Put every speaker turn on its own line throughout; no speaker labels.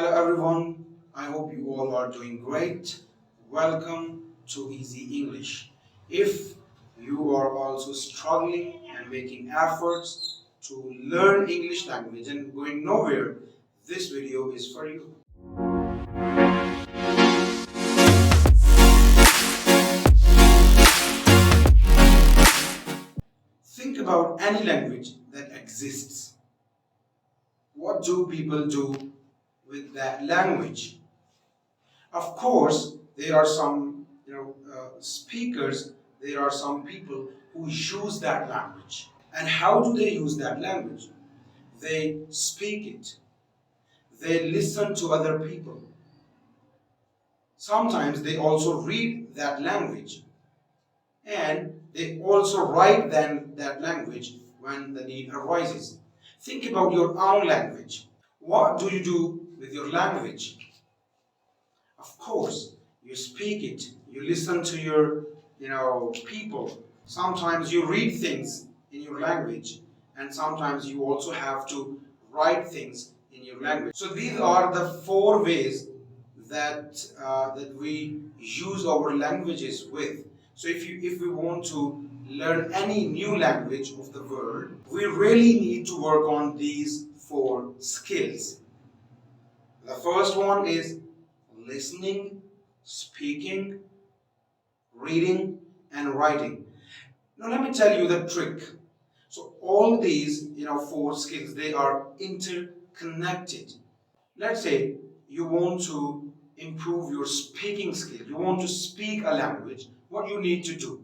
Hello everyone, I hope you all are doing great. Welcome to Easy English. If you are also struggling and making efforts to learn English language and going nowhere, this video is for you. Think about any language that exists. What do people do with that language? Of course, there are some speakers, there are some people who use that language. And how do they use that language? They speak it. They listen to other people. Sometimes they also read that language. And they also write that language when the need arises. Think about your own language. What do you do with your language? Of course, you speak it, you listen to your, people. Sometimes you read things in your language, and sometimes you also have to write things in your language. So these are the four ways that we use our languages with. So if we want to learn any new language of the world, we really need to work on these four skills. The first one is listening, speaking, reading, and writing. Now let me tell you the trick. So all these, four skills, they are interconnected. Let's say you want to improve your speaking skill. You want to speak a language. What you need to do?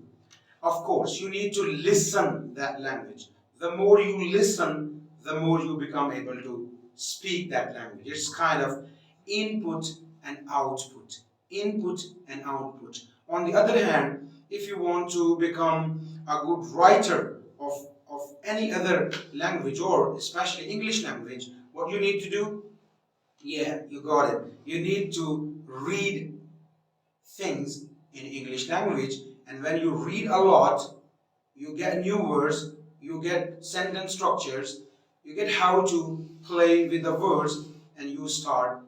Of course, you need to listen that language. The more you listen, the more you become able to speak that language. It's kind of input and output. Input and output. On the other hand, if you want to become a good writer of any other language or especially English language, what you need to do? Yeah, you got it. You need to read things in English language, and when you read a lot, you get new words, you get sentence structures, you get how to play with the words, and you start,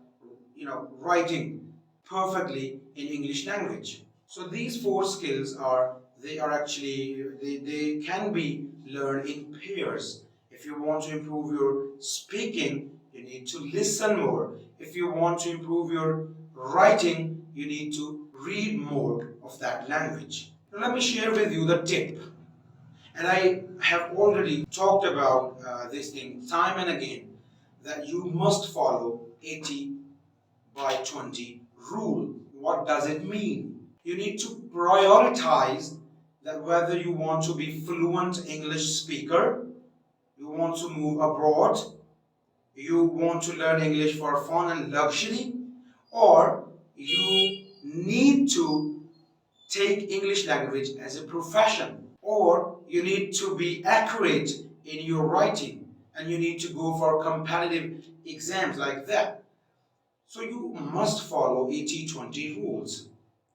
writing perfectly in English language. So these four skills they can be learned in pairs. If you want to improve your speaking, you need to listen more. If you want to improve your writing, you need to read more of that language. Now let me share with you the tip. And I have already talked about this thing time and again, that you must follow 80 by 20 rule. What does it mean? You need to prioritize that whether you want to be fluent English speaker, you want to move abroad, you want to learn English for fun and luxury, or you need to take English language as a profession, or you need to be accurate in your writing and you need to go for competitive exams like that. So you must follow 80-20 rules.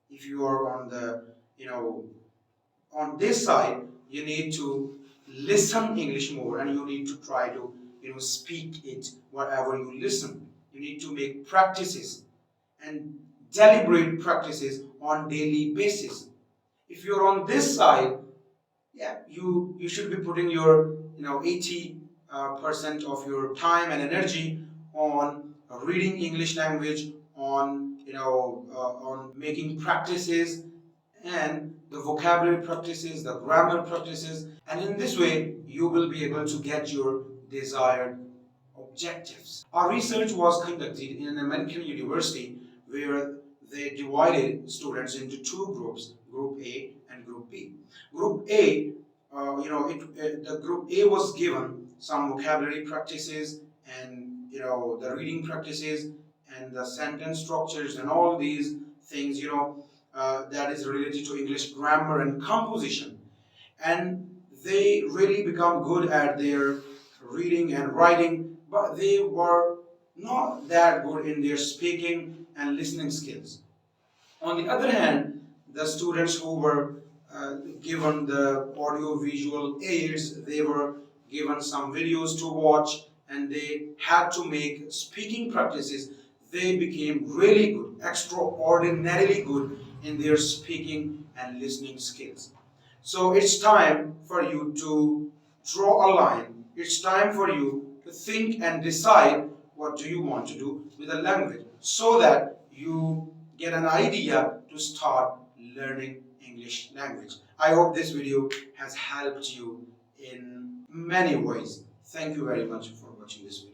If you are on the, on this side, you need to listen English more and you need to try to, speak it whatever you listen. You need to make practices and deliberate practices on daily basis. If you're on this side, yeah, you should be putting your 80% of your time and energy on reading English language, on on making practices and the vocabulary practices, the grammar practices, and in this way you will be able to get your desired objectives. Our research was conducted in an American university where they divided students into two groups, Group A and Group B. Group A, the Group A was given some vocabulary practices and the reading practices and the sentence structures and all these things that is related to English grammar and composition, and they really become good at their reading and writing, but they were not that good in their speaking and listening skills. On the other hand, the students who were given the audio visual aids, they were given some videos to watch and they had to make speaking practices. they became really good, extraordinarily good in their speaking and listening skills. So it's time for you to draw a line. It's time for you to think and decide what do you want to do with a language so that you get an idea to start learning English language. I hope this video has helped you in many ways. Thank you very much for watching this video.